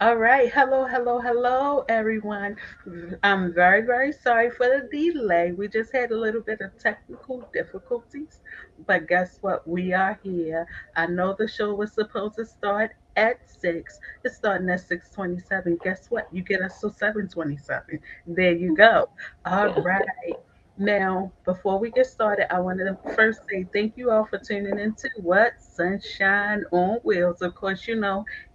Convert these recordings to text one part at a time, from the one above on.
All right. Hello, hello, hello, everyone. I'm very, very sorry for the delay. We just had a little bit of technical difficulties, but guess what? We are here. I know the show was supposed to start at 6. It's starting at 6:27. Guess what? You get us till 7:27. There you go. All right. Now, before we get started, I wanted to first say thank you all for tuning into what? Sunshine on Wheels. Of course,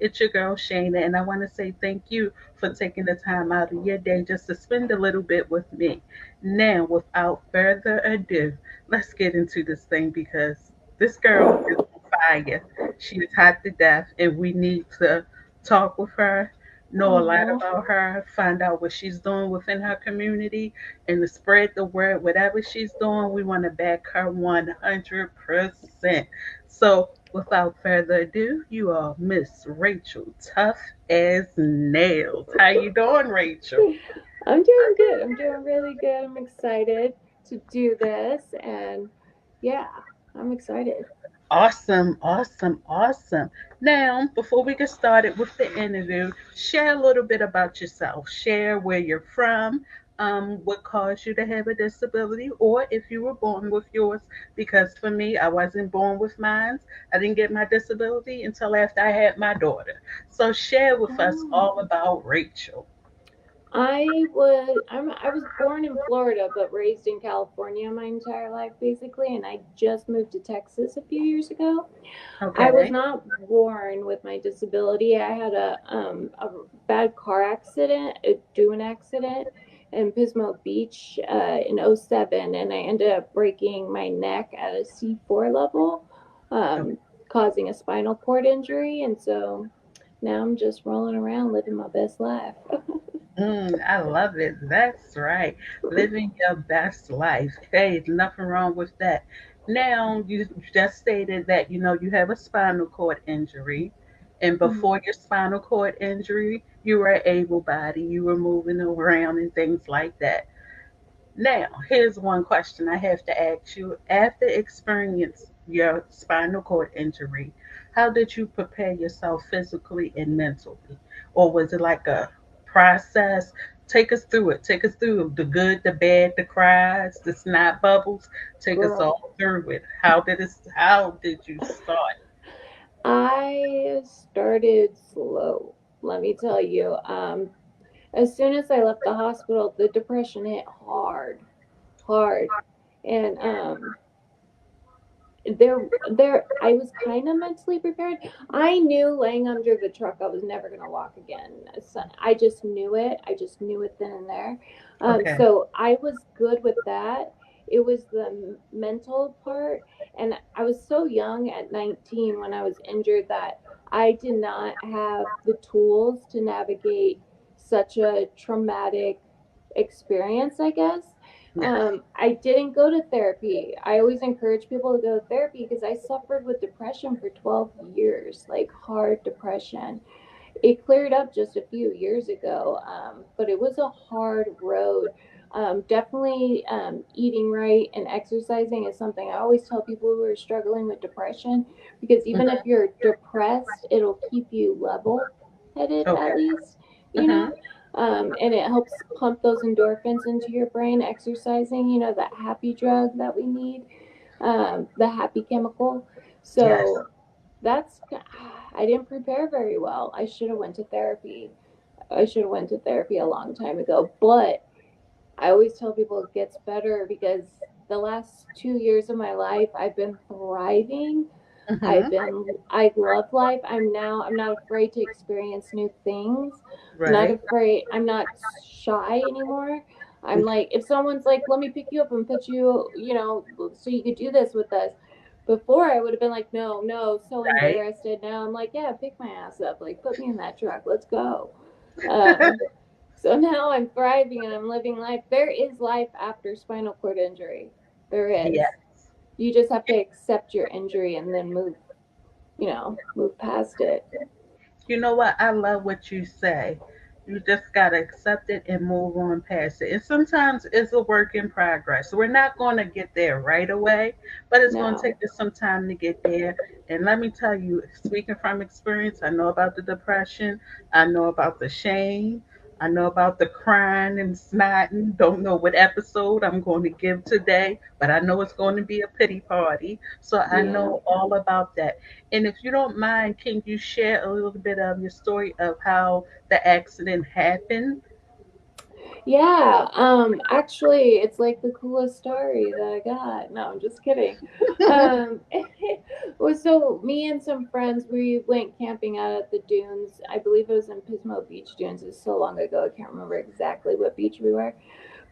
it's your girl Shana, and I want to say thank you for taking the time out of your day just to spend a little bit with me. Now, without further ado, let's get into this thing because this girl is on fire. She is hot to death, and we need to talk with her, know a lot Oh, about her, find out what she's doing within her community, and to spread the word. Whatever she's doing, we want to back her 100%. So, without further ado, you are Miss Racheal Tough as Nails. How you doing, Rachel? I'm doing good. I'm doing really good. I'm excited to do this. And yeah, I'm excited. Awesome, awesome, awesome. Now, before we get started with the interview, share a little bit about yourself. Share where you're from, what caused you to have a disability, or if you were born with yours. Because for me, I wasn't born with mine. I didn't get my disability until after I had my daughter. So, share with us all Oh. about Rachel. I was born in Florida but raised in California my entire life basically, and I just moved to Texas a few years ago. I was Okay. not born with my disability. I had a bad car accident, a dune accident in Pismo Beach in '07, and I ended up breaking my neck at a C4 level, Okay. um, causing a spinal cord injury. And so now I'm just rolling around living my best life. I love it. That's right. Living your best life. Hey, nothing wrong with that. Now, you just stated that you have a spinal cord injury, and before your spinal cord injury, you were able body, you were moving around and things like that. Now, here's one question I have to ask you. After experience your spinal cord injury, how did you prepare yourself physically and mentally? Or was it like a process? Take us through it. Take us through the good, the bad, the cries, the snot bubbles. Take us Girl, all through it. How did you start? I started slow. Let me tell you. As soon as I left the hospital, the depression hit hard, hard, and I was kind of mentally prepared. I knew laying under the truck I was never going to walk again. So I just knew it. I just knew it then and there. Okay. So I was good with that. It was the mental part, and I was so young at 19 when I was injured that I did not have the tools to navigate such a traumatic experience, I guess. Yes. I didn't go to therapy. I always encourage people to go to therapy because I suffered with depression for 12 years, like hard depression. It cleared up just a few years ago, but it was a hard road. Definitely eating right and exercising is something I always tell people who are struggling with depression, because even if Hmm. you're depressed, it'll keep you level headed at Okay. least, you Hmm. know? And it helps pump those endorphins into your brain, exercising, that happy drug that we need, the happy chemical. Yes. So that's, I didn't prepare very well. I should have went to therapy. I should have went to therapy a long time ago. But I always tell people it gets better because the last 2 years of my life I've been thriving. Hmm. I love life. I'm not afraid to experience new things. I'm not Right. afraid. I'm not shy anymore. I'm Okay. like, if someone's like, let me pick you up and put you, so you could do this with us. Before I would have been like, no, no, so Right. embarrassed. And now I'm like, yeah, pick my ass up. Like, put me in that truck. Let's go. Um, so now I'm thriving and I'm living life. There is life after spinal cord injury. There Yeah. is. You just have to accept your injury and then move past it. You know what? I love what you say. You just got to accept it and move on past it. And sometimes it's a work in progress. So we're not going to get there right away, but it's going to No. take us some time to get there. And let me tell you, speaking from experience, I know about the depression, I know about the shame, I know about the crying and snotting. Don't know what episode I'm going to give today, but I know it's going to be a pity party. So I Yeah. know all about that. And if you don't mind, can you share a little bit of your story of how the accident happened? Yeah, actually, it's like the coolest story that I got. No, I'm just kidding. Well, so me and some friends, we went camping out at the dunes. I believe it was in Pismo Beach Dunes. It's so long ago, I can't remember exactly what beach we were.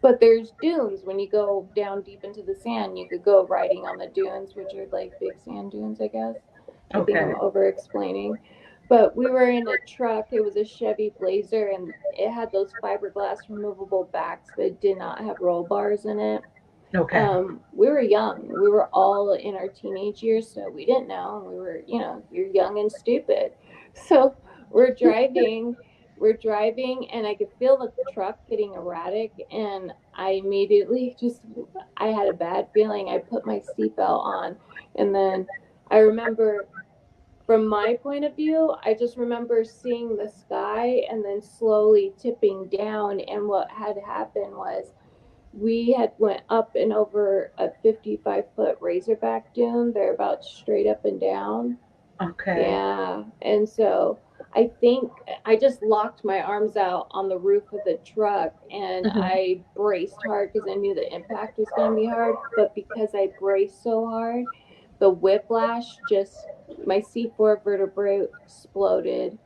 But there's dunes. When you go down deep into the sand, you could go riding on the dunes, which are like big sand dunes, I guess. I think I'm Okay. over explaining. But we were in a truck. It was a Chevy Blazer, and it had those fiberglass removable backs that did not have roll bars in it. Okay. We were young. We were all in our teenage years, so we didn't know. We were, you're young and stupid. So we're driving, and I could feel the truck getting erratic, and I immediately just, I had a bad feeling. I put my seatbelt on, and then I remember, from my point of view, I just remember seeing the sky and then slowly tipping down. And what had happened was we had went up and over a 55-foot razorback dune. They're about straight up and down. Okay. Yeah. And so I think I just locked my arms out on the roof of the truck and Hmm. I braced hard because I knew the impact was going to be hard. But because I braced so hard, the whiplash just, my C4 vertebrae exploded.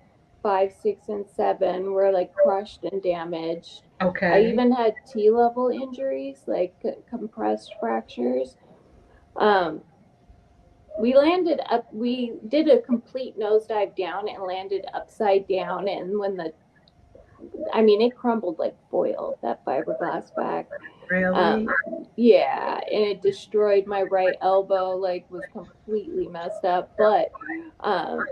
Five, six, and seven were like crushed and damaged. I Okay. even had T level injuries, like compressed fractures. Um, we landed up, we did a complete nosedive down and landed upside down. And when the, I mean, it crumbled like foil, that fiberglass back. Really? Um, yeah, and it destroyed my right elbow, like was completely messed up. But um,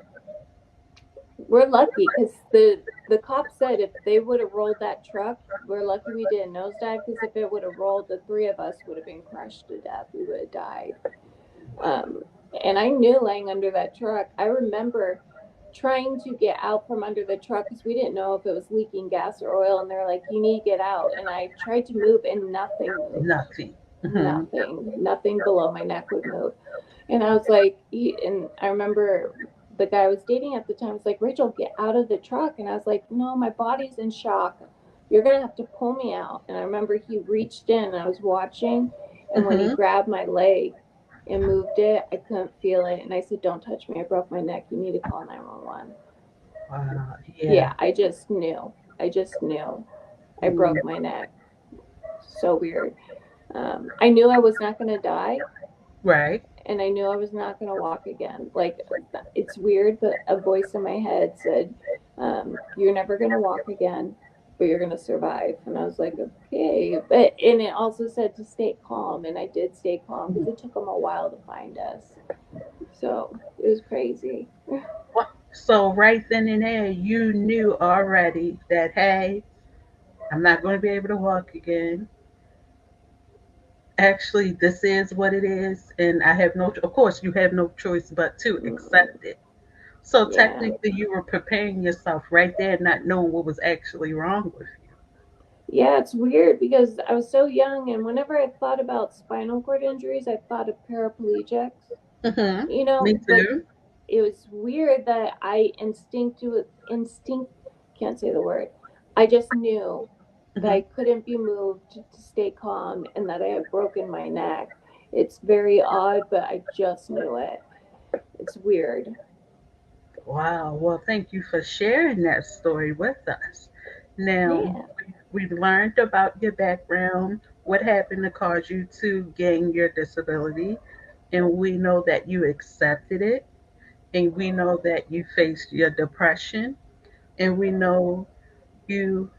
we're lucky because the cop said if they would have rolled that truck, we're lucky we did a nosedive because if it would have rolled, the three of us would have been crushed to death. We would have died. Um, and I knew laying under that truck. I remember trying to get out from under the truck because we didn't know if it was leaking gas or oil, and they're like, "You need to get out." And I tried to move, and nothing moved. Nothing. Hmm. Nothing below my neck would move. And I was like, and I remember the guy I was dating at the time was like, "Rachel, get out of the truck." And I was like, "No, my body's in shock. You're gonna have to pull me out." And I remember he reached in, and I was watching, and when he Hmm. grabbed my leg and moved it, I couldn't feel it. And I said, "Don't touch me. I broke my neck. You need to call 911." Wow. Yeah. Yeah, I just knew. I just knew. I broke my neck. So weird. I knew I was not going to die, Right. and I knew I was not going to walk again. Like, it's weird, but a voice in my head said, "You're never going to walk again, but you're going to survive." And I was like, "Okay." But, and it also said to stay calm, and I did stay calm because it took them a while to find us. So it was crazy. So right then and there, you knew already that, hey, I'm not going to be able to walk again. Actually, this is what it is, and I have no. Of course, you have no choice but to Mm, accept it. So yeah. technically, you were preparing yourself right there, not knowing what was actually wrong with Yeah, it's weird because I was so young, and whenever I thought about spinal cord injuries, I thought of paraplegics, you. Hmm. Me but too. it was weird that I can't say the word. I just knew that Hmm. I couldn't be moved to stay calm and that I had broken my neck. It's very odd, but I just knew it. It's weird. Wow. Well, thank you for sharing that story with us. Now, Yeah. we've learned about your background, what happened to cause you to gain your disability, and we know that you accepted it, and we know that you faced your depression, and we know you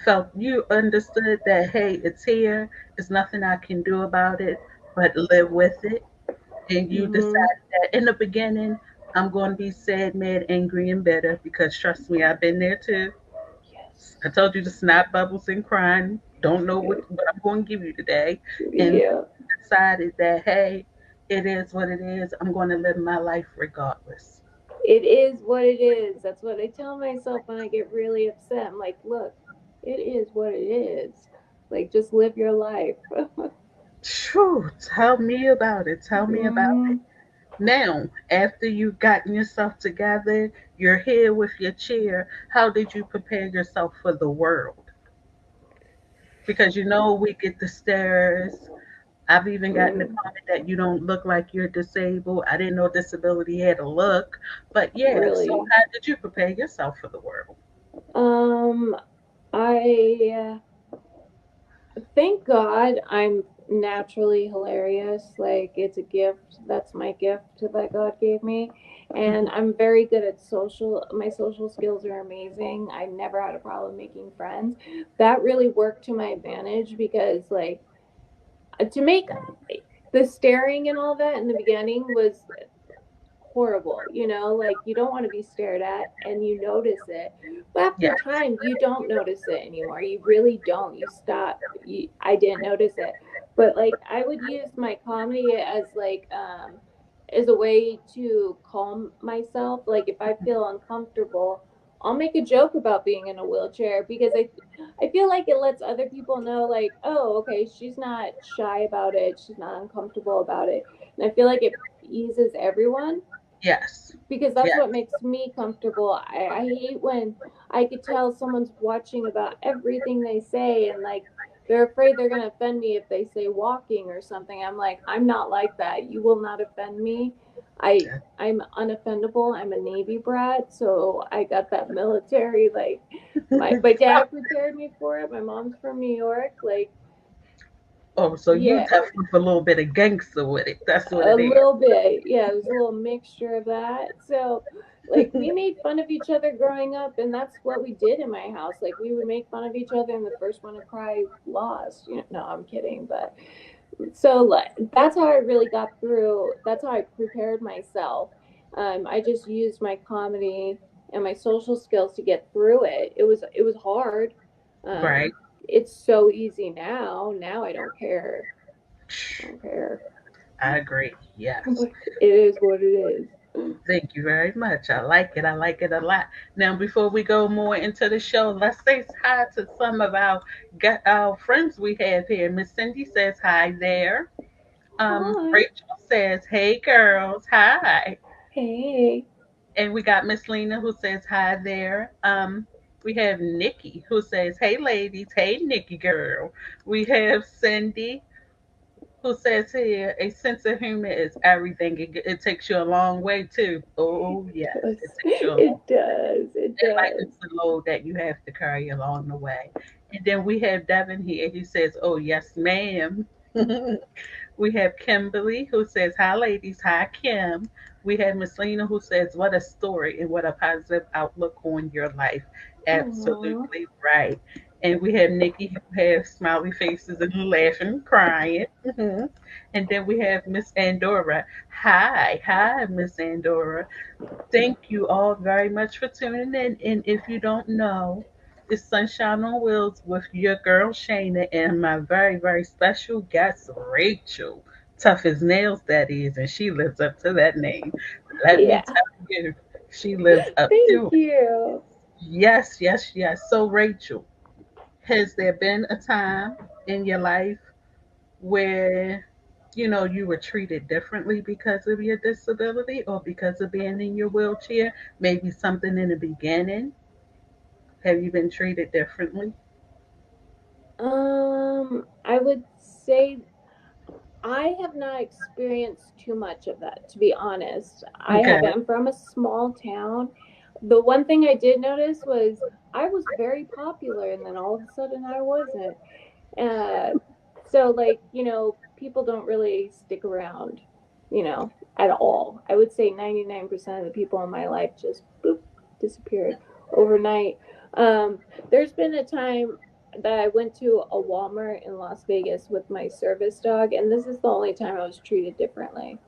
felt you understood that, hey, it's here, there's nothing I can do about it, but live with it. And you Mhm. decided that in the beginning, I'm going to be sad, mad, angry, and bitter because trust me, I've been there too. I told you to snap bubbles and crying. Don't know what I'm going to give you today. And Yeah. decided that, hey, it is what it is. I'm going to live my life regardless. It is what it is. That's what I tell myself when I get really upset. I'm like, look, it is what it is. Like, just live your life. Phew, tell me about it. Tell me about it. Hmm. Now, after you've gotten yourself together, you're here with your chair. How did you prepare yourself for the world? Because you know we get the stares. I've even gotten the Mm, comment that you don't look like you're disabled. I didn't know disability had a look. But yeah, so really. how did you prepare yourself for the world? Um, I thank God I'm naturally hilarious. Like, it's a gift. That's my gift that God gave me. And Mhm. I'm very good at my social skills are amazing. I never had a problem making friends. That really worked to my advantage because, like, to make the staring and all that in the beginning was horrible. Like, you don't want to be stared at and you notice it, but after Yes, time you don't notice it anymore. You really don't. You stop. I didn't notice it, but like, I would use my comedy as a way to calm myself. Like, if I feel uncomfortable, I'll make a joke about being in a wheelchair because I feel like it lets other people know, like, oh, okay, she's not shy about it, she's not uncomfortable about it. And I feel like it eases everyone yes, because that's yes. what makes me comfortable. I hate when I could tell someone's watching about everything they say, and like, they're afraid they're going to offend me if they say walking or something. I'm like, I'm not like that. You will not offend me. I'm unoffendable. I'm a Navy brat, so I got that military, like, my dad prepared me for it. My mom's from New York, like, Oh, so you yeah. tough with a little bit of gangster with it. That's what A it is. little bit, yeah. There's a little mixture of that. So, like, we made fun of each other growing up, and that's what we did in my house. Like, we would make fun of each other, and the first one to cry lost. No, I'm kidding, but so, like, that's how I really got through. That's how I prepared myself. I just used my comedy and my social skills to get through it. It was hard. Right. It's so easy now. Now I don't care. I don't care. I agree. Yes. But it is what it is. Thank you very much. I like it. I like it a lot. Now, before we go more into the show, let's say hi to some of our friends we have here. Miss Cindy says hi there. Hi. Rachel says, "Hey girls, hi." Hey. And we got Miss Lena who says hi there. We have Nikki who says, "Hey ladies, hey Nikki girl." We have Cindy who says here, "A sense of humor is everything. It takes you a long way too." Oh It yes, it does. takes you a long. It does. It It lightens does. the load that you have to carry along the way. And then we have Devin here. He says, "Oh yes, ma'am." We have Kimberly who says, "Hi, ladies. Hi, Kim." We have Miss Lena who says, "What a story and what a positive outlook on your life." Aww. Absolutely right. And we have Nikki who has smiley faces and laughing, crying. And then we have Miss Andorra. Hi, hi, Miss Andorra. Thank you all very much for tuning in. And if you don't know, it's Sunshine on Wheels with your girl Shana and my very, very special guest, Racheal. Tough as nails, that is, and she lives up to that name. Let me Yeah. tell you, she lives up Thank to it. you. Yes, yes, yes. So, Racheal, has there been a time in your life where you were treated differently because of your disability or because of being in your wheelchair? Maybe something in the beginning. Have you been treated differently? I would say I have not experienced too much of that, to be honest. I Okay. haven't. I'm from a small town. The one thing I did notice was I was very popular, and then all of a sudden I wasn't. Uh, so, like, people don't really stick around, at all. I would say 99% of the people in my life just boop, disappeared overnight. There's been a time that I went to a Walmart in Las Vegas with my service dog, and this is the only time I was treated differently.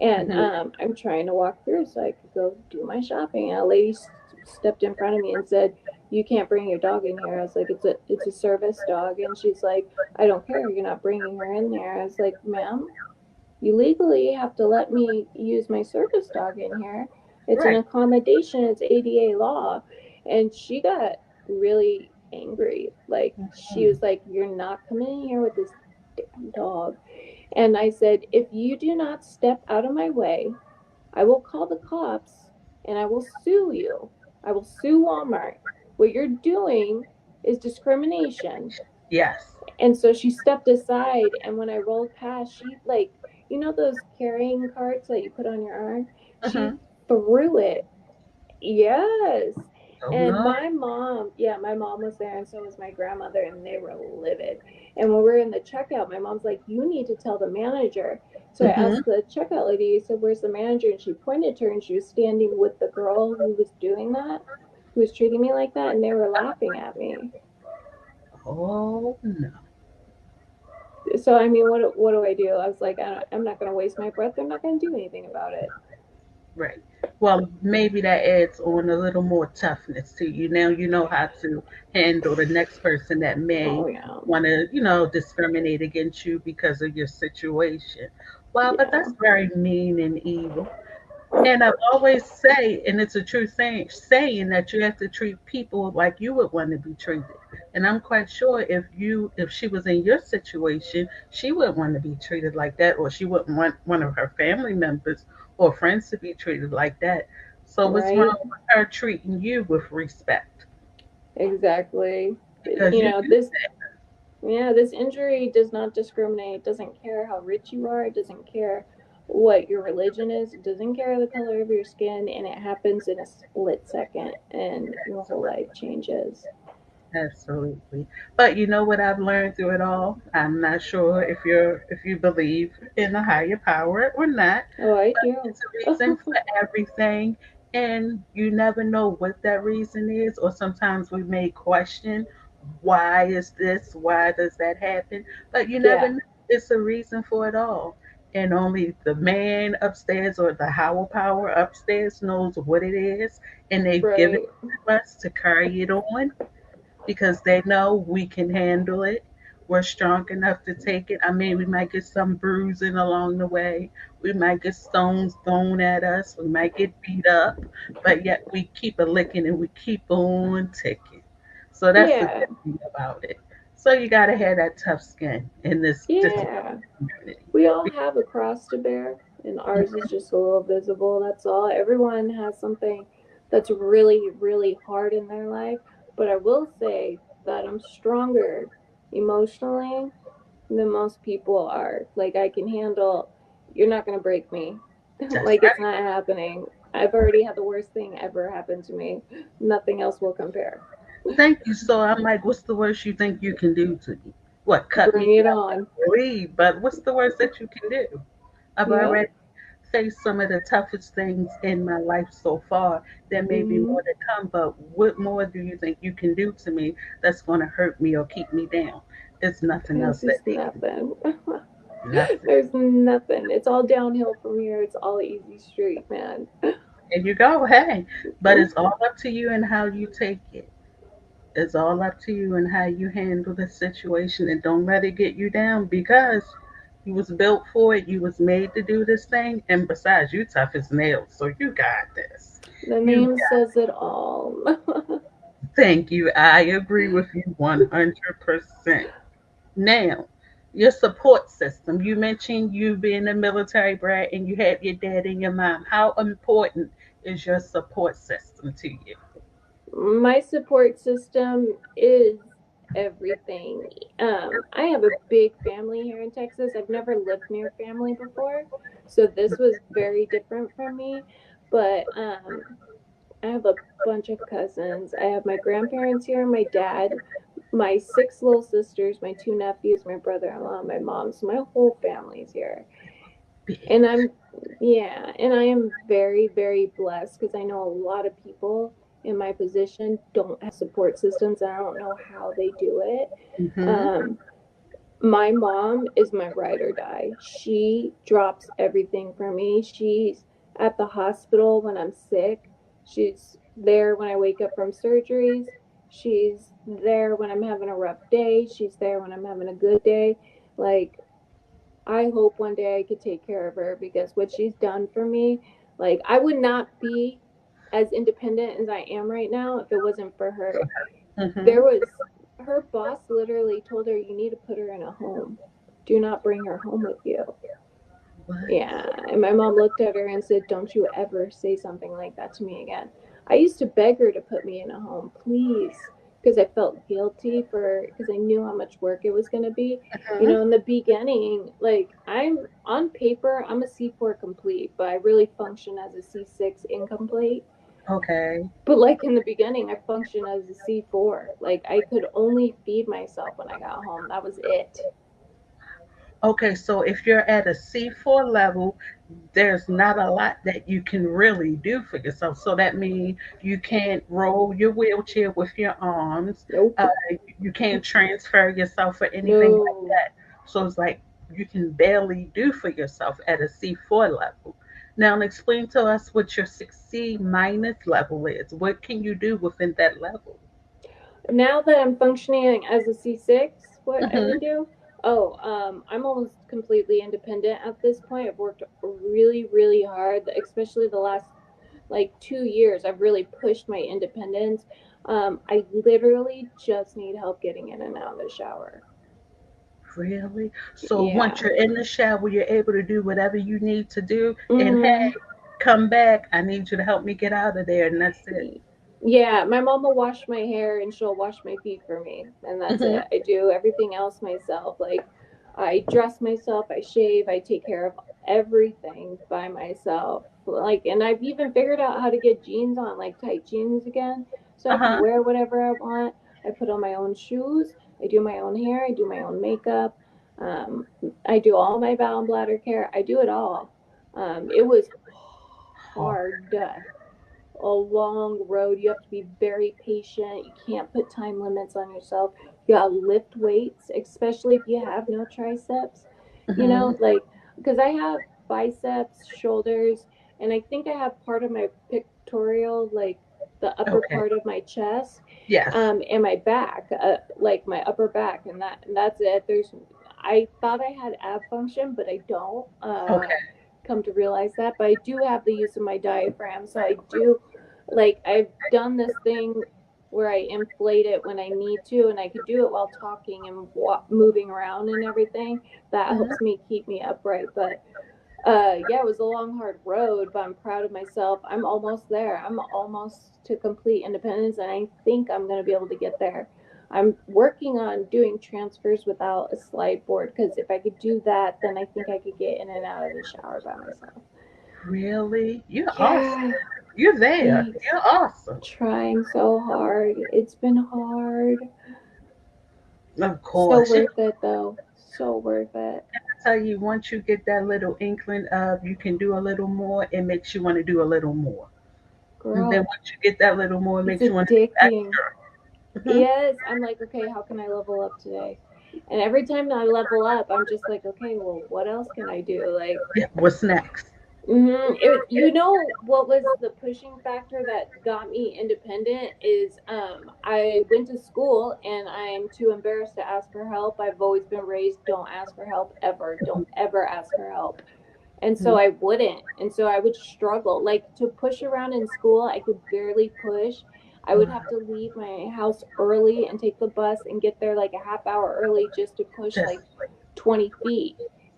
And Hmm. I'm trying to walk through so I could go do my shopping. And a lady stepped in front of me and said, you can't bring your dog in here. I was like, it's a service dog. And she's like, I don't care. You're not bringing her in there. I was like, ma'am, you legally have to let me use my service dog in here. It's an Right. accommodation. It's ADA law. And she got really angry. Like, she Mhm. was like, you're not coming in here with this damn dog. And I said, if you do not step out of my way, I will call the cops and I will sue you. I will sue Walmart. What you're doing is discrimination. Yes. And so she stepped aside, and when I rolled past, she, like, those carrying carts that you put on your arm? She Hmm. threw it. Yes. Oh And no. my mom was there, and so was my grandmother, and they were livid. And when we were in the checkout, my mom's like, you need to tell the manager. So I Hmm. asked the checkout lady, I said, where's the manager? And she pointed to her, and she was standing with the girl who was doing that, who was treating me like that, and they were laughing at me. Oh no. So I mean, what do I do? I was like, I'm not going to waste my breath. I'm not going to do anything about it. Right. Well, maybe that adds on a little more toughness to you. Now you know how to handle the next person that may Oh yeah, want to, discriminate against you because of your situation. Wow, but yeah, that's very mean and evil. And I've always say, and it's a true saying that you have to treat people like you would want to be treated. And I'm quite sure if she was in your situation, she wouldn't want to be treated like that, or she wouldn't want one of her family members or friends to be treated like that. So what's right, wrong with her treating you with respect? exactly. Because you do. This, yeah, this injury does not discriminate. It doesn't care how rich you are. It doesn't care what your religion is. It doesn't care the color of your skin, and it happens in a split second, and your whole life changes. Absolutely. But you know what I've learned through it all? I'm not sure if you believe in a higher power or not, Oh, I but do. it's a reason for everything, and you never know what that reason is, or sometimes we may question why is this, why does that happen? But you never Yeah, know. It's a reason for it all. And only the man upstairs or the higher power upstairs knows what it is, and they've given right. it to us to carry it on because they know we can handle it. We're strong enough to take it. I mean, we might get some bruising along the way. We might get stones thrown at us. We might get beat up, but yet we keep a licking and we keep on ticking. So that's the Yeah, good thing about it. So you got to have that tough skin in this disability yeah. community. We all have a cross to bear, and ours is just a little visible. That's all. Everyone has something that's really, really hard in their life. But I will say that I'm stronger emotionally than most people are. Like, I can handle, you're not going to break me. That's Like, it's right. not happening. I've already had the worst thing ever happen to me. Nothing else will compare. Thank you. So I'm like, what's the worst you think you can do to me? What, cut me Bring it up on. and leave? But what's the worst that you can do? I've Yep. already faced some of the toughest things in my life so far. There may be Mm-hmm. more to come, but what more do you think you can do to me that's going to hurt me or keep me down? It's nothing There's else that just they can nothing. do. Nothing. There's nothing. It's all downhill from here. It's all easy street, man. There you go. Hey, but it's all up to you and how you take it. It's all up to you and how you handle the situation, and don't let it get you down because you was built for it. You was made to do this thing, and besides, you tough as nails, so you got this. The You name says it all. Thank you. I agree with you 100%. Now, your support system. You mentioned you being a military brat and you had your dad and your mom. How important is your support system to you? My support system is everything. I have a big family here in Texas. I've never lived near family before, so this was very different for me. But I have a bunch of cousins. I have my grandparents here, my dad, my six little sisters, my two nephews, my brother-in-law, my mom. So my whole family's here. Big. And yeah, and I am very, very blessed because I know a lot of people in my position don't have support systems, and I don't know how they do it. Mm-hmm. Um, my mom is my ride or die. She drops everything for me. She's at the hospital when I'm sick. She's there when I wake up from surgeries. She's there when I'm having a rough day. She's there when I'm having a good day. Like, I hope one day I could take care of her because what she's done for me, like, I would not be as independent as I am right now if it wasn't for her. There Mm-hmm. was Her boss literally told her, "You need to put her in a home. Do not bring her home with you." What? Yeah, and my mom looked at her and said, "Don't you ever say something like that to me again." I used to beg her to put me in a home, please, because I felt guilty for because I knew how much work it was going to be. You Hmm. know, in the beginning, like, I'm on paper, I'm a C4 complete, but I really function as a C6 incomplete. Okay. But like in the beginning, I functioned as a C4. Like, I could only feed myself when I got home. That was it. Okay, so if you're at a C4 level, there's not a lot that you can really do for yourself. So that means you can't roll your wheelchair with your arms. Uh, Nope. you can't transfer yourself or anything like No. that. So it's like you can barely do for yourself at a C4 level. Now, explain to us what your 6C minus level is. What can you do within that level? Now that I'm functioning as a C6, what I Mm-hmm. can do? Oh, I'm almost completely independent at this point. I've worked really, really hard, especially the last like 2 years. I've really pushed my independence. I literally just need help getting in and out of the shower. Really? So once Yeah. you're in the shower, you're able to do whatever you need to do. And Mm-hmm. hey, come back. I need you to help me get out of there. And that's it. Yeah, my mom will wash my hair and she'll wash my feet for me, and that's Hmm. it. I do everything else myself. Like, I dress myself, I shave, I take care of everything by myself. Like, and I've even figured out how to get jeans on, like tight jeans again, so I can Uh-huh. wear whatever I want. I put on my own shoes, I do my own hair, I do my own makeup, um, I do all my bowel and bladder care, I do it all. It was Hard. hard, a long road. You have to be very patient. You can't put time limits on yourself. You gotta lift weights, especially if you have no triceps. You Hmm. know, like, because I have biceps, shoulders, and I think I have part of my pectoral, like the upper Okay. part of my chest, Yes. and my back, like my upper back, and that's it. I thought I had ab function, but I don't. Okay. Come to realize that, but I do have the use of my diaphragm, so I do, like, I've done this thing where I inflate it when I need to, and I could do it while talking and moving around and everything. That Hmm. helps me keep me upright. But yeah, it was a long, hard road, but I'm proud of myself. I'm almost there. I'm almost to complete independence, and I think I'm going to be able to get there. I'm working on doing transfers without a slide board because if I could do that, then I think I could get in and out of the shower by myself. Really? You're awesome. Yeah, You're there. thanks. You're awesome. Trying so hard. It's been hard. Of So course. worth it, though. So worth it. I tell you, once you get that little inkling of you can do a little more, it makes you want to do a little more. And then Girl, once you get that little more, it it's makes you want to do addicting. extra. Hmm. Yes, I'm like, okay, how can I level up today? And every time that I level up, I'm just like, okay, well, what else can I do? Like, Yeah, what's next? you know what was the pushing factor that got me independent is I went to school and I'm too embarrassed to ask for help. I've always been raised, don't ask for help ever. Don't ever ask for help. And so Hmm. I wouldn't. And so I would struggle. Like, to push around in school, I could barely push. I would have to leave my house early and take the bus and get there like a half hour early just to push Just like 20 feet.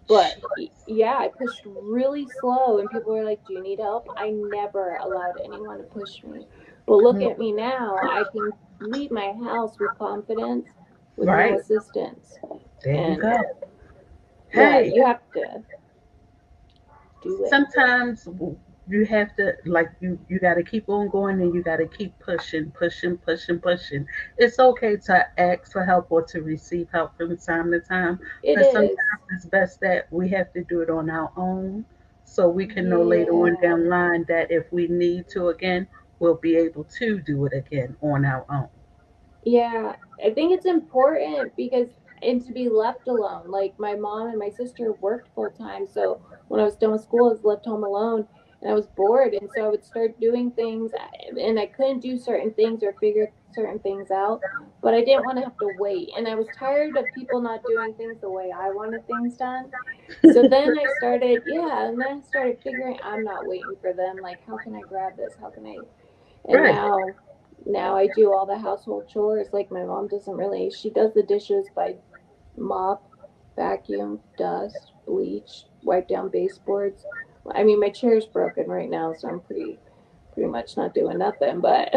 But yeah, I pushed really slow, and people were like, "Do you need help?" I never allowed anyone to push me. But look at me now. I can leave my house with confidence with no right. assistance. There you And go. yeah, Hey, you have to do it. sometimes you have to like you got to keep on going and you got to keep pushing, pushing, pushing, pushing. It's okay to ask for help or to receive help from time to time, It but sometimes is. it's best that we have to do it on our own so we can know later on Yeah. down the line that if we need to again, we'll be able to do it again on our own. Yeah. I think it's important because, and to be left alone. Like, my mom and my sister worked full time. So when I was done with school, I was left home alone. and I was bored, and so I would start doing things, and I couldn't do certain things or figure certain things out, but I didn't want to have to wait, and I was tired of people not doing things the way I wanted things done. So then I started, yeah, and then I started figuring I'm not waiting for them. Like, how can I grab this? How can I? And Right. now I do all the household chores. Like my mom doesn't really. She does the dishes by mop, vacuum, dust, bleach, wipe down baseboards. I mean, my chair's broken right now, so I'm pretty much not doing nothing. But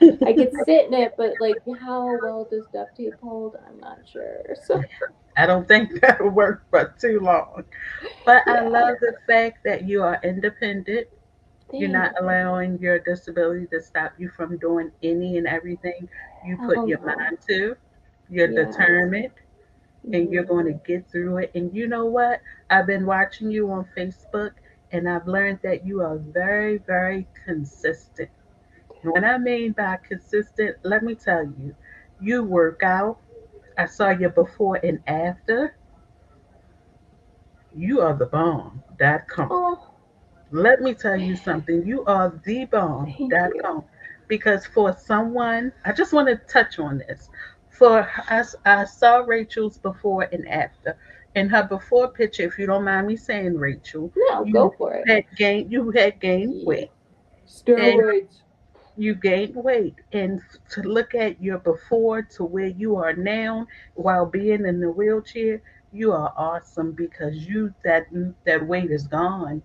I could sit in it. But like, how well does duct tape hold? I'm not sure. So I don't think that'll work for too long. But I yeah, love the fact that you are independent. You're not thanks. allowing your disability to stop you from doing any and everything you put Hell your no. mind to. You're Yes. determined and you're Hmm. going to get through it. And you know what? I've been watching you on Facebook and I've learned that you are very, very consistent. And what I mean by consistent, let me tell you, you work out. I saw you before and after. You are the bomb.com. Oh, Let me tell you something. You are the thank you. bomb.com. Because for someone, I just want to touch on this. For us, I saw Rachel's before and after. In her before picture, if you don't mind me saying, Rachel, No, you go for it. you had gained Yeah. weight. And Steroids. you gained weight. And to look at your before to where you are now while being in the wheelchair, you are awesome because that weight is gone.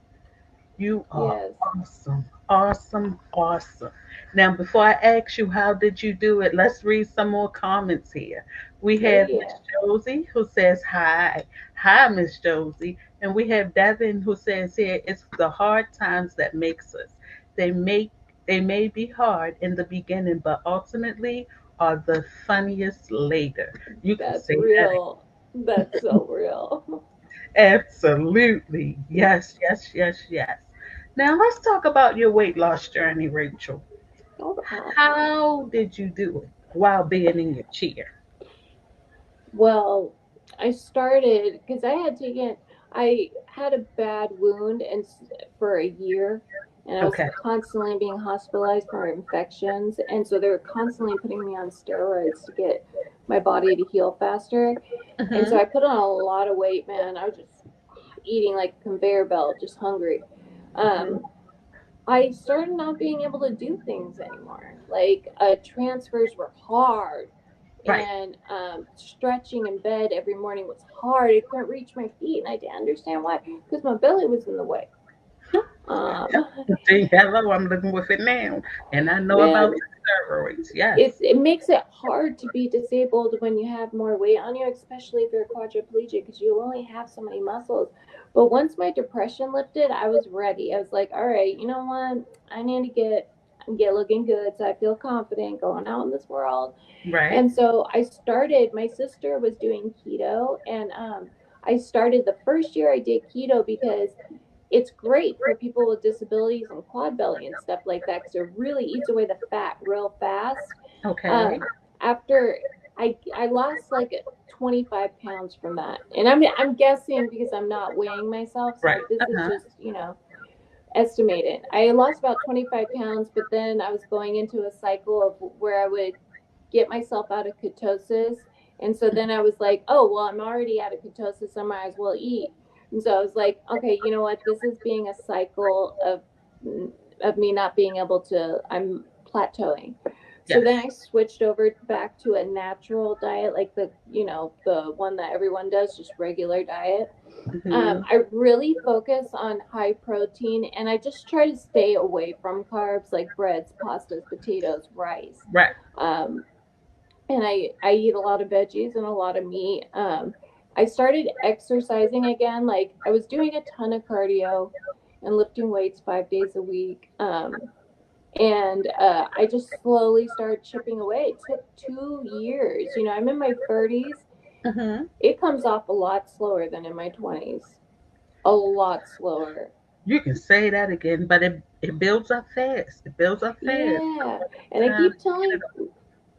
You are Yes. awesome, awesome, awesome. Now, before I ask you how did you do it, let's read some more comments here. We Oh have Miss yeah. Josie who says hi, hi Miss Josie, and we have Devin who says here it's the hard times that makes us. They make they may be hard in the beginning, but ultimately are the funniest later. You can That's say that. real. That's so real. Absolutely. Yes, yes, yes, yes. Now let's talk about your weight loss journey, Rachel. Oh. How did you do it while being in your chair? Well, I started because I had a bad wound for a year, and I was Okay. constantly being hospitalized for infections, and so they were constantly putting me on steroids to get my body to heal faster. And so Mm-hmm. I put on a lot of weight, man. I was just eating like a conveyor belt, just hungry. Mm-hmm. Um, I started not being able to do things anymore. Like transfers were hard, Right. and stretching in bed every morning was hard. I couldn't reach my feet, and I didn't understand why because my belly was in the way. Um, See, hello, I'm living with it now, and I know about man, the steroids. Yes. it makes it hard to be disabled when you have more weight on you, especially if you're quadriplegic, because you only have so many muscles. But once my depression lifted, I was ready. I was like, all right, you know what? I need to get looking good, so I feel confident going out in this world. Right. And so I started. My sister was doing keto, and I started the first year I did keto because it's great for people with disabilities and quad belly and stuff like that because it really eats away the fat real fast. Okay. After I lost like 25 pounds from that, and I'm guessing because I'm not weighing myself, Right. so this is Uh-huh. just estimated. I lost about 25 pounds, but then I was going into a cycle of where I would get myself out of ketosis. And so then I was like, oh, well, I'm already out of ketosis. I might as well eat. And so I was like, okay, you know what? This is being a cycle of me not being able to, I'm plateauing. So then Yes. I switched over back to a natural diet, like the one that everyone does, just regular diet. Mm-hmm. I really focus on high protein, and I just try to stay away from carbs like breads, pastas, potatoes, rice. Right. Um, and I eat a lot of veggies and a lot of meat. I started exercising again. Like I was doing a ton of cardio and lifting weights 5 days a week. And I just slowly started chipping away. It took 2 years. I'm in my 30s. Mm-hmm. It comes off a lot slower than in my 20s. A lot slower. You can say that again, but it builds up fast. It builds up fast. Yeah. And I Time keep to get telling it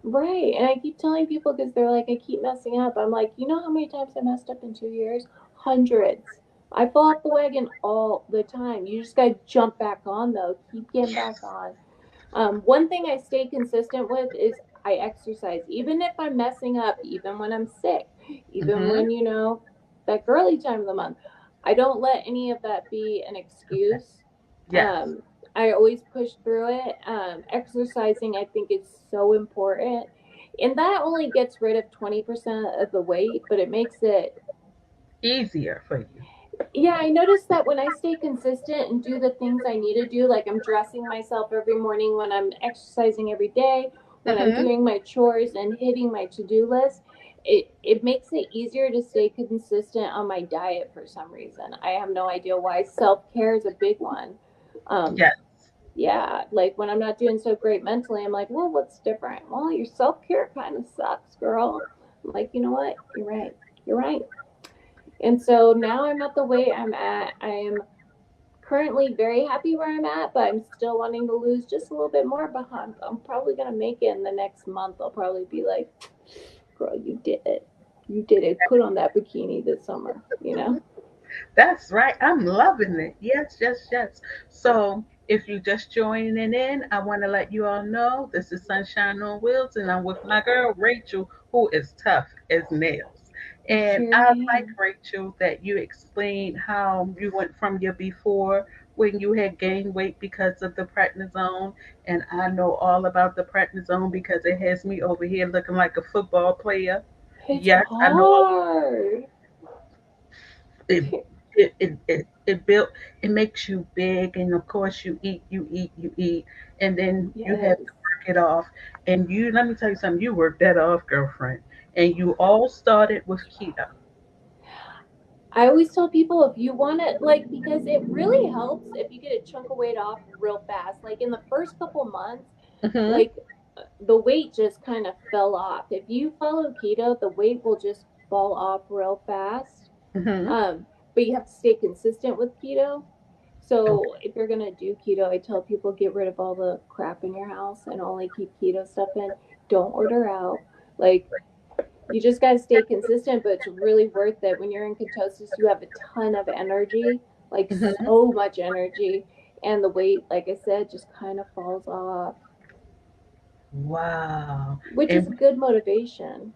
Right. And I keep telling people because they're like, I keep messing up. I'm like, you know how many times I messed up in 2 years? Hundreds. I fall off the wagon all the time. You just gotta jump back on though. Keep getting back Yes. on. One thing I stay consistent with is I exercise, even if I'm messing up, even when I'm sick, even Mm-hmm. when, that girly time of the month. I don't let any of that be an Okay. excuse. Yes. Um, I always push through it. Exercising, I think, is so important. And that only gets rid of 20% of the weight, but it makes it. Easier for you. Yeah, I noticed that when I stay consistent and do the things I need to do, like I'm dressing myself every morning, when I'm exercising every day, when I'm Mm-hmm. doing my chores and hitting my to-do list, it makes it easier to stay consistent on my diet for some reason. I have no idea why. Self-care is a big one. Um, Yes. yeah, like when I'm not doing so great mentally, I'm like, well, what's different? Well, your self-care kind of sucks, girl. I'm like, you know what? You're right. You're right. And so now I'm at the weight I'm at. I am currently very happy where I'm at, but I'm still wanting to lose just a little bit more. But I'm probably gonna make it in the next month. I'll probably be like, "Girl, you did it. You did it. Put on that bikini this summer." You know. That's right. I'm loving it. Yes, yes, yes. So, if you just joining in, I want to let you all know this is Sunshine on Wheels, and I'm with my girl Rachel, who is tough as nails. I And sure I like am. Rachel that you explained how you went from your before when you had gained weight because of the prednisone, and I know all about the prednisone because it has me over here looking like a football player. It's Yes, I know all hard. it it built it makes you big, and of course you eat, and then you have Yes. to work it off. And you, let me tell you something, you worked that off, girlfriend. And you all started with keto. I always tell people, if you want it, like, because it really helps if you get a chunk of weight off real fast. Like in the first couple months, Mm-hmm. like the weight just kind of fell off. If you follow keto, the weight will just fall off real fast. Mm-hmm. Um, but you have to stay consistent with keto. Okay. So if you're gonna do keto, I tell people get rid of all the crap in your house and only keep keto stuff in. Don't order out. Like you just gotta stay consistent, but it's really worth it. When you're in ketosis, you have a ton of energy, like Mm-hmm. so much energy, and the weight, like I said, just kind of falls off, Wow. which is And a good motivation.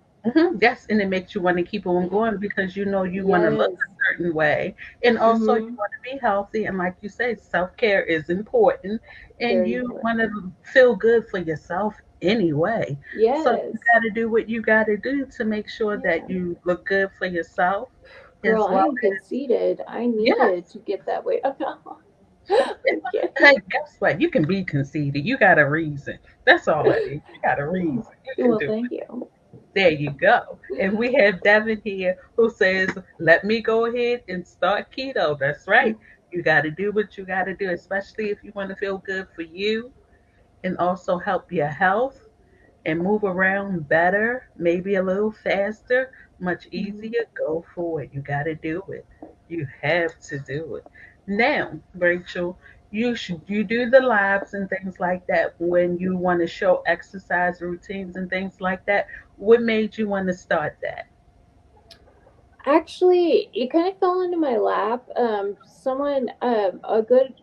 yes, and it makes you want to keep on going because you know you want to look Yes. a certain way, and also you Mm-hmm. want to be healthy. And like you say, self care is important, and Very you want important. to feel good for yourself anyway. So you Yes. got to do what you got to do to make sure that Yeah. you look good for yourself, Girl, as I well am as conceited. I needed yes. to get that weight. Oh, no. I'm kidding. Hey, guess what? You can be conceited. You got a reason. That's all it is. You got a reason. You can Well, do thank it. you. There you go. And we have Devin here who says, let me go ahead and start keto. That's right. You got to do what you got to do, especially if you want to feel good for you and also help your health and move around better, maybe a little faster, much Mhm. easier. Go for it. You got to do it. You have to do it. Now, Rachel, you do the lives and things like that when you want to show exercise routines and things like that. What made you want to start that? Actually, it kind of fell into my lap. Someone, a good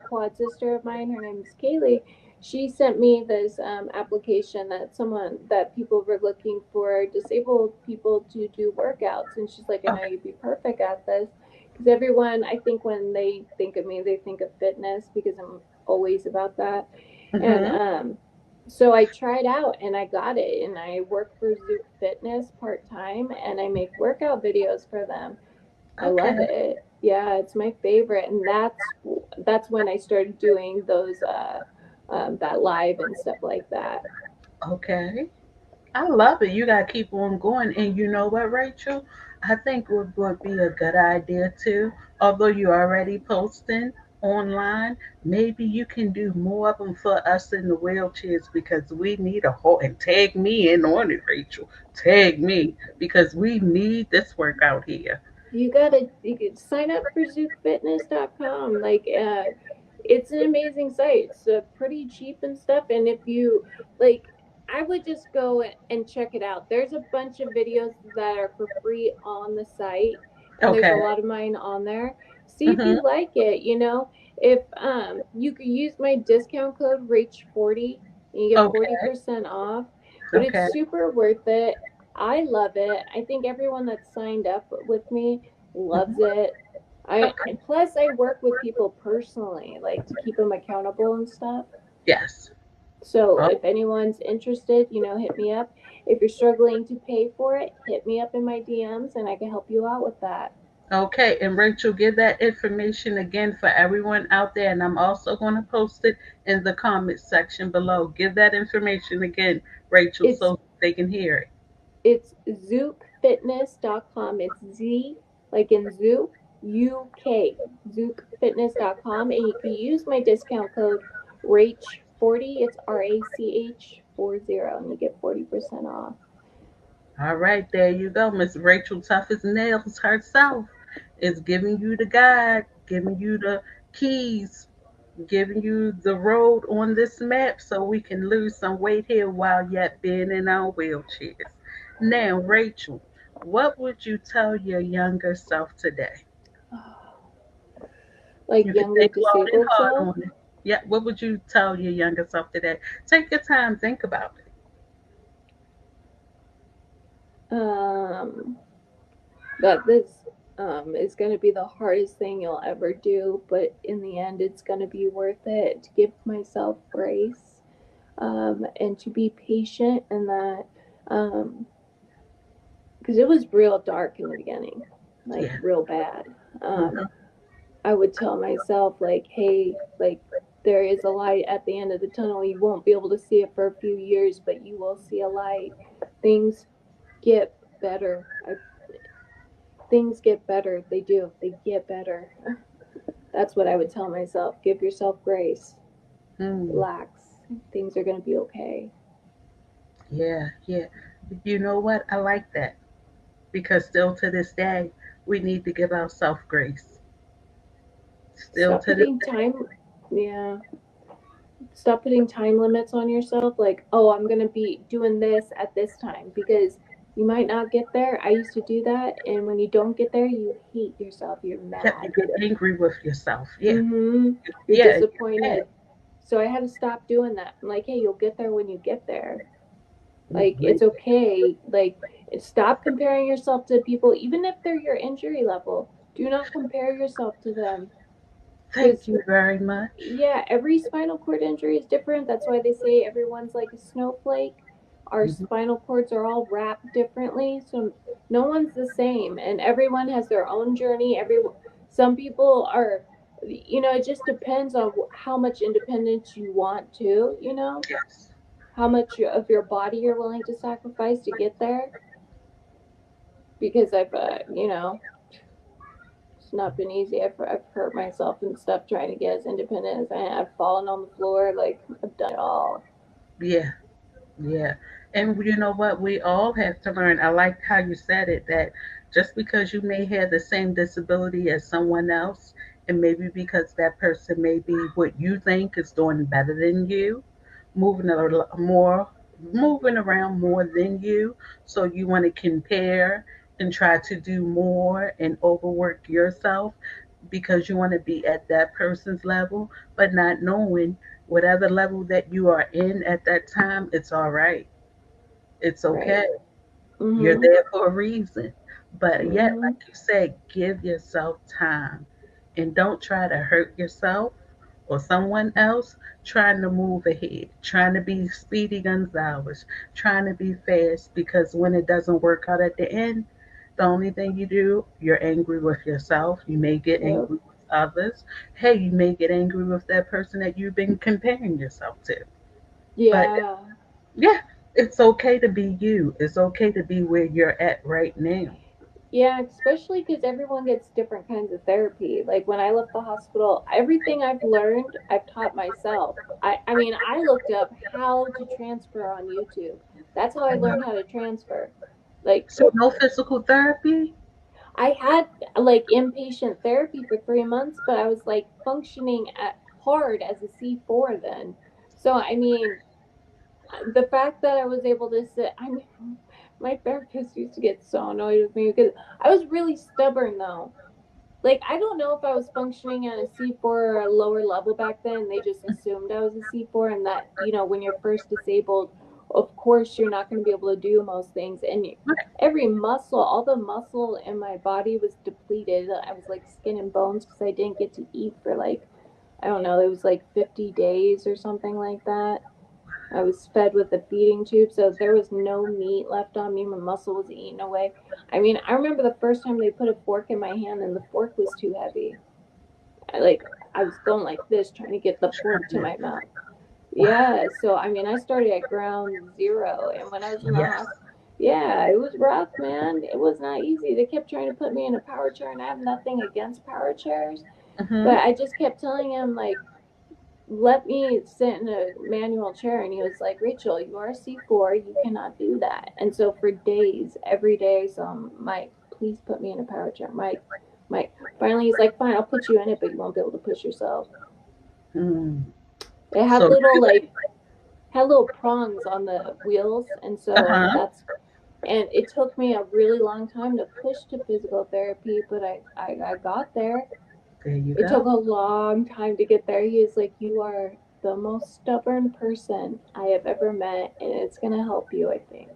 quad sister of mine, her name is Kaylee. She sent me this application that people were looking for disabled people to do workouts, and she's like, "I know Okay. you'd be perfect at this." Because everyone, I think, when they think of me, they think of fitness because I'm always about that. And Mhm. so I tried out and I got it, and I work for Zook Fitness part time, and I make workout videos for them. I Okay. love it. Yeah, it's my favorite, and that's when I started doing those that live and stuff like that. Okay. I love it. You got to keep on going. And you know what, Rachel? I think would be a good idea too. Although you're already posting online, maybe you can do more of them for us in the wheelchairs because we need a whole, and tag me in on it, Rachel. Tag me because we need this workout here. You could sign up for zookfitness.com. Like it's an amazing site. It's pretty cheap and stuff, and if you like, I would just go and check it out. There's a bunch of videos that are for free on the site, There's a Okay. lot of mine on there. See if Mhm. you like it. If you could use my discount code Rach40 and you get Okay. 40% off. But it's Okay. super worth it. I love it. I think everyone that's signed up with me loves Mhm. it. I Okay. plus I work with people personally, like to keep them accountable and stuff. Yes. So Oh, if anyone's interested, hit me up. If you're struggling to pay for it, hit me up in my DMs and I can help you out with that. okay. And Rachel, give that information again for everyone out there, and I'm also going to post it in the comments section below. Give that information again, Rachel, It's so they can hear it. it's zookfitness.com. It's Z like in zoo, UK, zookfitness.com. And you can use my discount code RACH40. It's RACH40 and you get 40% off. All right, there you go. Miss Racheal Tough as Nails herself is giving you the guide, giving you the keys, giving you the road on this map so we can lose some weight here while yet being in our wheelchairs. Now, Rachel, what would you tell your younger self today? Like You can younger think long and disabled hard self. on it. Yeah, what would you tell your younger self today? Take your time, think about it. Um, that this is going to be the hardest thing you'll ever do, but in the end, it's going to be worth it to give myself grace, and to be patient, and that, because it was real dark in the beginning, like Yeah. real bad. Hmm. I would tell myself, like, hey, like, there is a light at the end of the tunnel. You won't be able to see it for a few years, but you will see a light. Things get better. Things get better. They do. They get better. That's what I would tell myself. Give yourself grace. Mm. Relax. Things are going to be okay. Yeah, yeah. You know what? I like that because still to this day, we need to give ourselves grace. Still Stop to this putting day. time. Yeah. Stop putting time limits on yourself. Like, oh, I'm going to be doing this at this time because you might not get there. I used to do that. And when you don't get there, you hate yourself. You're Yeah, you mad. get angry with yourself. Yeah, You're yeah, and you're mad. disappointed. So I had to stop doing that. I'm like, hey, you'll get there when you get there. Like, Wait, it's okay. Like, stop comparing yourself to people, even if they're your injury level. Do not compare yourself to them. thank Because, you very much. yeah, every spinal cord injury is different. That's why they say everyone's like a snowflake. Our Hmm. spinal cords are all wrapped differently. So no one's the same. And everyone has their own journey. Some people are, it just depends on how much independence you want to. Yes. How much of your body you're willing to sacrifice to get there. Because it's not been easy. I've hurt myself and stuff trying to get as independent as I am. I've fallen on the floor. Like, I've done it all. Yeah, yeah. And you know what? We all have to learn. I like how you said it that just because you may have the same disability as someone else, and maybe because that person may be what you think is doing better than you, moving a little more, moving around more than you, so you want to compare and try to do more and overwork yourself because you want to be at that person's level, but not knowing whatever level that you are in at that time, it's all right. It's Right. okay. You're Mm-hmm. there for a reason. But yet, Mm-hmm. like you said, give yourself time and don't try to hurt yourself or someone else trying to move ahead, trying to be Speedy Gonzalez, trying to be fast because when it doesn't work out at the end, the only thing you do, you're angry with yourself. You may get Yep. angry with others. Hey, you may get angry with that person that you've been comparing yourself to. But Yeah. yeah, it's okay to be you. It's okay to be where you're at right now. Yeah, especially because everyone gets different kinds of therapy. Like when I left the hospital, everything I've learned, I've taught myself. I mean, I looked up how to transfer on YouTube. That's how I learned how to transfer. Like, So no physical therapy? I had like inpatient therapy for 3 months, but I was like functioning at hard as a C4 then. So I mean, the fact that I was able to sit, I mean, My therapist used to get so annoyed with me because I was really stubborn though. Like I don't know if I was functioning at a C4 or a lower level back then. They just assumed I was a C4, and that when you're first disabled, of course you're not going to be able to do most things, and every muscle, all the muscle in my body was depleted. I was like skin and bones because I didn't get to eat for like I don't know. It was like 50 days or something like that. I was fed with a feeding tube, so there was no meat left on me. My muscle was eaten away. I mean, I remember the first time they put a fork in my hand and the fork was too heavy. I was going like this trying to get the fork to my mouth. Wow. Yeah, so I mean, I started at ground zero, and when I was in the Yes. hospital, yeah, it was rough, man. It was not easy. They kept trying to put me in a power chair, and I have nothing against power chairs, Mm-hmm. but I just kept telling him like let me sit in a manual chair, and he was like, Racheal, you are a C4, you cannot do that. And so for days, every day, so Mike, please put me in a power chair. Mike, finally he's like, fine, I'll put you in it, but you won't be able to push yourself. Mm. It had So little really, like had little prongs on the wheels, and so uh-huh. that's and it took me a really long time to push to physical therapy, but I got there. There you It took go. a long time to get there. He was like, you are the most stubborn person I have ever met, and it's going to help you, I think.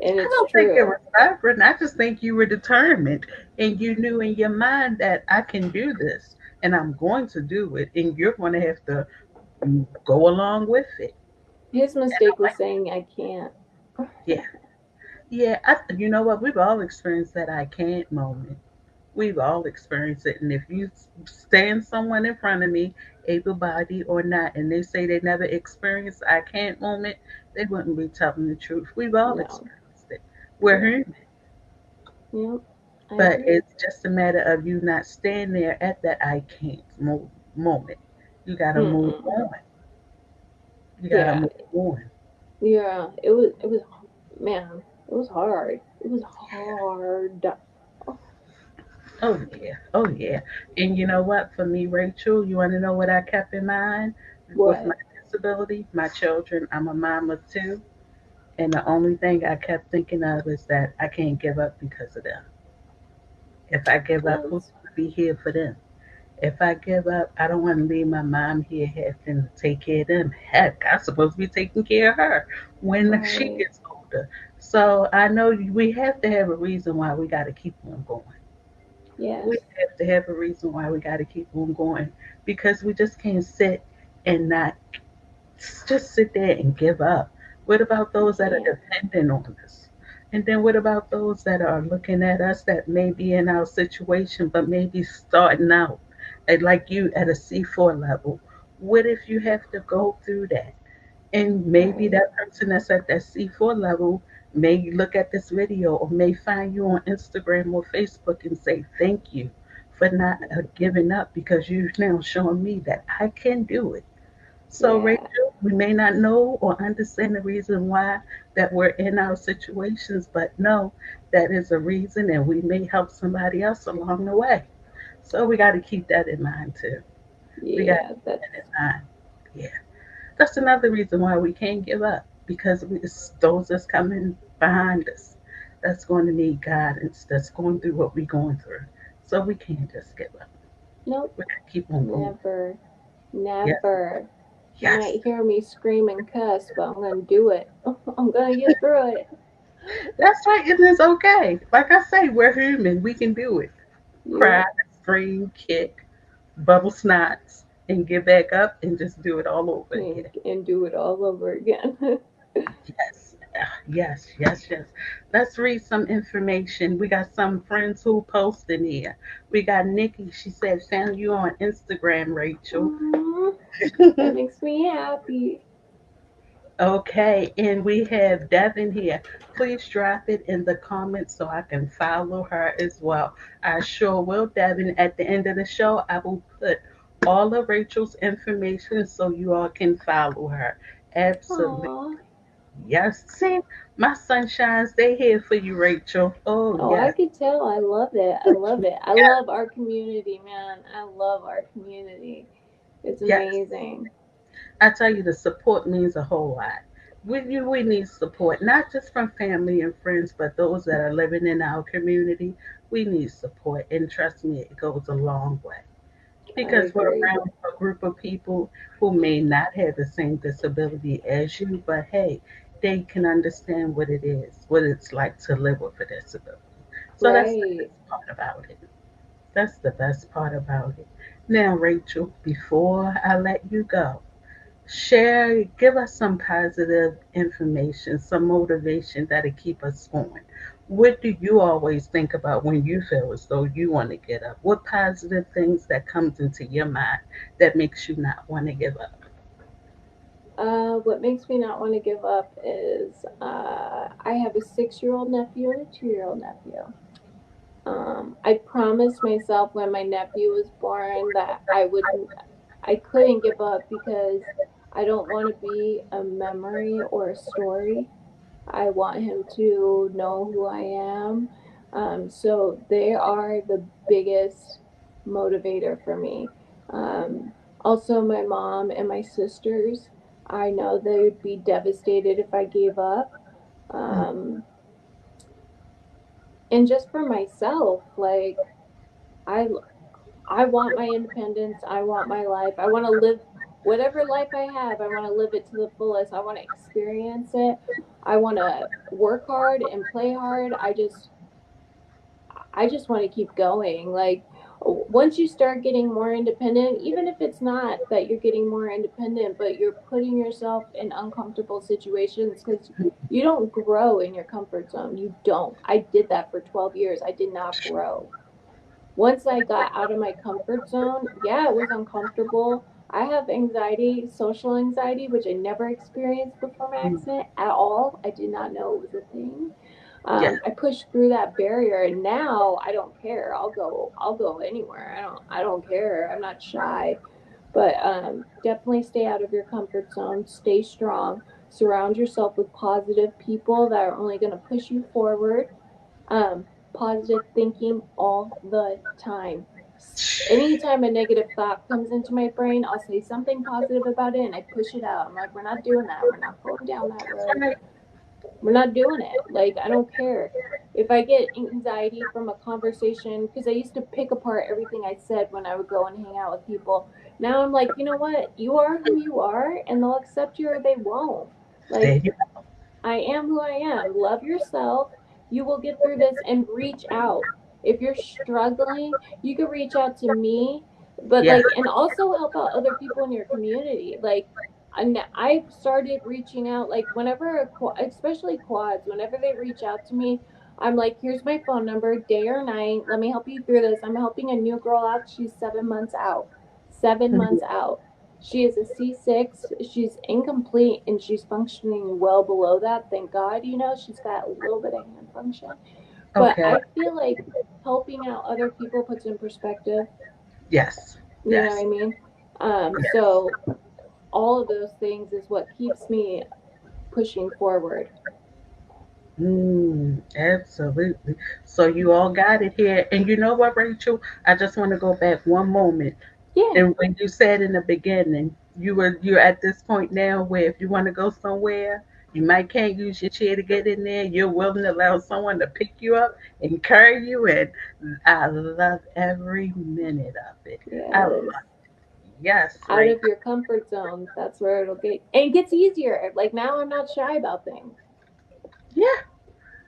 And I it's don't think it true. was stubborn. I just think you were determined and you knew in your mind that I can do this and I'm going to do it and you're going to have to go along with it. His And I'm mistake was like, saying, I can't. yeah, yeah. You know what? We've all experienced that I can't moment. We've all experienced it. And if you stand someone in front of me, able bodied or not, and they say they never experienced I can't moment, they wouldn't be telling the truth. We've all No. experienced it. We're Yeah. human. Yep. I But agree. it's just a matter of you not staying there at that I can't moment. You gotta move Mm-mm. on. You gotta Yeah. move on. Yeah. It was, man, it was hard. It was hard. Oh, Oh yeah, oh yeah. And you know what? For me, Rachel, you want to know what I kept in mind with my what? disability? My children. I'm a mom of two, and the only thing I kept thinking of is that I can't give up because of them. If I give up, who's That's gonna be here for them? If I give up, I don't want to leave my mom here having to take care of them. Heck, I'm supposed to be taking care of her when she right. gets older. So I know we have to have a reason why we got to keep on going. We Yes. have to have a reason why we got to keep on going because we just can't sit and not just sit there and give up. What about You those that are can't. dependent on us? And then what about those that are looking at us that may be in our situation but maybe starting out at like you at a C4 level? What if you have to go through that? And maybe Right. that person that's at that C4 level may look at this video or may find you on Instagram or Facebook and say, thank you for not giving up because you've now shown me that I can do it. So, Yeah. Rachel, we may not know or understand the reason why that we're in our situations, but know that is a reason and we may help somebody else along the way. So, we got to keep that in mind too. We got to Yeah. keep that That's in mind. Yeah. That's another reason why we can't give up because it's those that's coming behind us that's going to need guidance, that's going through what we're going through. So, we can't just give up. nope. We got to keep on going. Never. Yes. Never. You Yes. might hear me scream and cuss, but I'm gonna do it. I'm gonna get through it. That's right. It is okay. Like I say, we're human. We can do it. Cry, Yep. scream, kick, bubble snots, and get back up and just do it all over again. And do it all over again. Yes. Yes, yes, yes. Let's read some information. We got some friends who posted here. We got Nikki. She said, found you on Instagram, Rachel. Aw, that makes me happy. Okay, and we have Devin here. Please drop it in the comments so I can follow her as well. I sure will, Devin. At the end of the show, I will put all of Rachel's information so you all can follow her. Absolutely. Aw. Yes. See, my sunshines, they here for you, Rachel. Oh, Oh, I yes. could tell. I love it. I love it. I Yes. love our community, man. I love our community. It's Yes. amazing. I tell you, the support means a whole lot. We need support, not just from family and friends, but those that are living in our community. We need support, and trust me, it goes a long way I because we're agree. around a group of people who may not have the same disability as you, but hey, they can understand what it is, what it's like to live with a disability. So that's the Right. best part about it. That's the best part about it. Now, Rachel, before I let you go, share, give us some positive information, some motivation that'll keep us going. What do you always think about when you feel as though you want to get up? What positive things that comes into your mind that makes you not want to give up? What makes me not want to give up is I have a 6-year-old nephew and a 2-year-old nephew. I promised myself when my nephew was born that I couldn't give up because I don't want to be a memory or a story. I want him to know who I am. So they are the biggest motivator for me. Um, Also, my mom and my sisters, I know they would be devastated if I gave up. Mm, Um, and just for myself, like, I I want my independence. I want my life. I want to live whatever life I have. I want to live it to the fullest. I want to experience it. I want to work hard and play hard. I just want to keep going. Like once you start getting more independent, even if it's not that you're getting more independent, but you're putting yourself in uncomfortable situations cuz you don't grow in your comfort zone. You don't. I did that for 12 years. I did not grow. Once I got out of my comfort zone, yeah, it was uncomfortable. I have anxiety, social anxiety, which I never experienced before my mm, accident at all. I did not know it was a thing. yes, I pushed through that barrier, and now I don't care. I'll go anywhere. I don't care. I'm not shy. But definitely stay out of your comfort zone. Stay strong. Surround yourself with positive people that are only going to push you forward. Positive thinking all the time. Anytime a negative thought comes into my brain, I'll say something positive about it and I push it out. I'm like, we're not doing that. We're not going down that that's road. right. We're not doing it. Like, I don't care. If I get anxiety from a conversation, because I used to pick apart everything I said when I would go and hang out with people. Now I'm like, you know what? You are who you are, and they'll accept you or they won't. There Like, you I am who I am. Love yourself. You will get through this and reach out. If you're struggling, you can reach out to me, but Yes. like, and also help out other people in your community. Like, I've started reaching out, like, whenever, especially quads, whenever they reach out to me, I'm like, here's my phone number, day or night. Let me help you through this. I'm helping a new girl out. She's 7 months out. 7 months out. She is a C6. She's incomplete and she's functioning well below that. Thank God, she's got a little bit of hand function. But Okay. I feel like helping out other people puts in perspective. Yes. You know what Yes. I mean? So all of those things is what keeps me pushing forward. Absolutely. So you all got it here. And you know what, Rachel? I just want to go back one moment. Yeah. And when you said in the beginning, you're at this point now where if you want to go somewhere, you might can't use your chair to get in there. You're willing to allow someone to pick you up and carry you in. I love every minute of it. I love Yes. yes, Out right. of your comfort zone, that's where it'll get, and it gets easier. Like now I'm not shy about things. Yeah,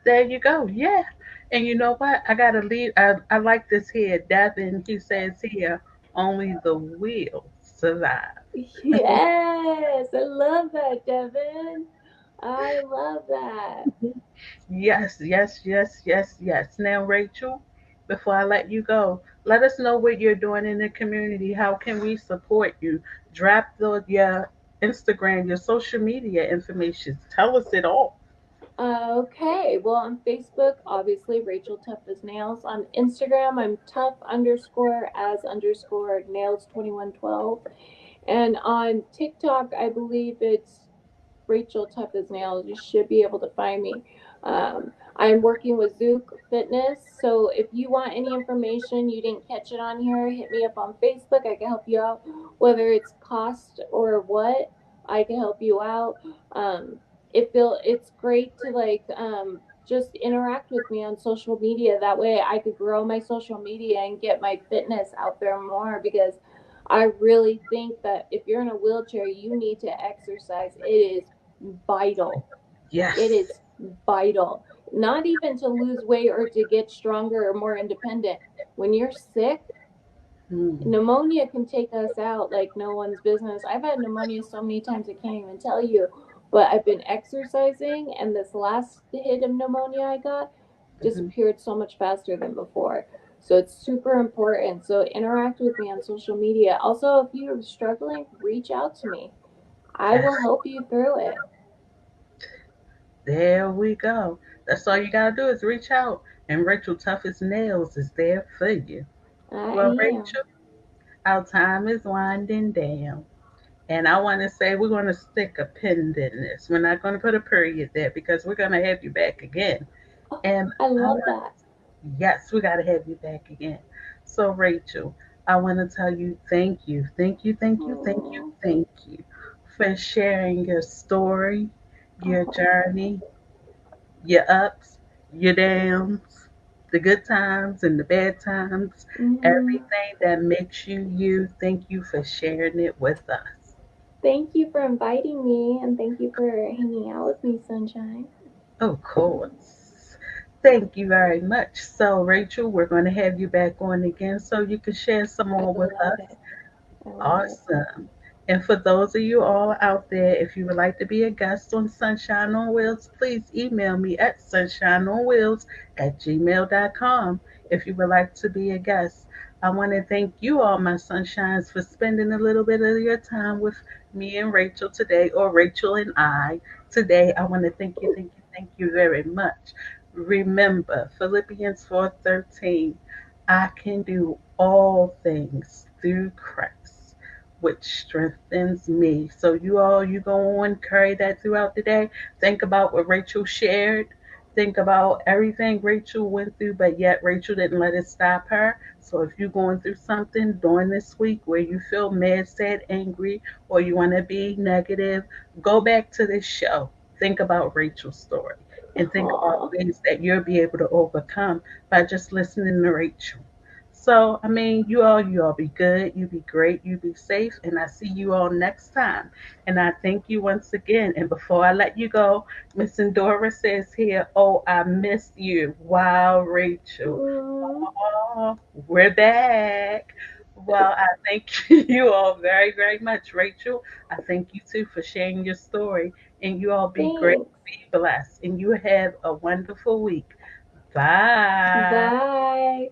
there you go. Yeah. And you know what? I gotta leave. I like this here. Devin, he says here, only the wheels survive. Yes, I love that, Devin. I love that. Yes, yes, yes, yes, yes. Now, Rachel, before I let you go, let us know what you're doing in the community. How can we support you? Drop your Instagram, your social media information. Tell us it all. Okay, well, on Facebook, obviously, Racheal Tough as Nails. On Instagram, I'm tough underscore as underscore nails 2112. And on TikTok, I believe it's Racheal Tough as Nails. You should be able to find me. I'm working with Zook Fitness. So if you want any information, you didn't catch it on here, hit me up on Facebook. I can help you out, whether it's cost or what, I can help you out. Um, it's great to like just interact with me on social media. That way I could grow my social media and get my fitness out there more, because I really think that if you're in a wheelchair, you need to exercise. It is vital. It Yes. is vital. Not even to lose weight or to get stronger or more independent. When you're sick, Mm. pneumonia can take us out like no one's business. I've had pneumonia so many times I can't even tell you. But I've been exercising, and this last hit of pneumonia I got Mhm. disappeared so much faster than before. So it's super important. So interact with me on social media. Also, if you're struggling, reach out to me. I Yes. will help you through it. There we go. That's all you gotta do is reach out, and Racheal Tough As Nails is there for you. I Well, am. Racheal, our time is winding down. And I want to say we're going to stick a pin in this. We're not going to put a period there because we're going to have you back again. Oh, And I I love want, that. yes, we got to have you back again. So, Racheal, I want to tell you thank you, thank you, thank you, thank you, Oh, thank you for sharing your story, your oh. journey, your ups, your downs, the good times and the bad times, Hmm. everything that makes you you. Thank you for sharing it with us. Thank you for inviting me, and thank you for hanging out with me, Sunshine. Of course. Thank you very much. So, Racheal, we're going to have you back on again so you can share some I more with love us. it. I love it. Awesome. And for those of you all out there, if you would like to be a guest on Sunshine on Wheels, please email me at sunshineonwheelz@gmail.com if you would like to be a guest. I want to thank you all, my sunshines, for spending a little bit of your time with me and Racheal today, or Racheal and I today. I want to thank you very much. Remember, Philippians 4:13, I can do all things through Christ, which strengthens me. So you go on, carry that throughout the day. Think about what Racheal shared. Think about everything Racheal went through, but yet Racheal didn't let it stop her. So if you're going through something during this week where you feel mad, sad, angry, or you want to be negative, go back to this show. Think about Racheal's story and think about Aw. ways that you'll be able to overcome by just listening to Racheal. So, I mean, you all be good, you be great, you be safe, and I see you all next time. And I thank you once again. And before I let you go, Miss Endora says here, oh, I miss you. Wow, Racheal. Mm, Oh, we're back. Well, I thank you all very, very much, Racheal. I thank you too for sharing your story. And you all be great, thanks. be blessed, and you have a wonderful week. Bye. Bye.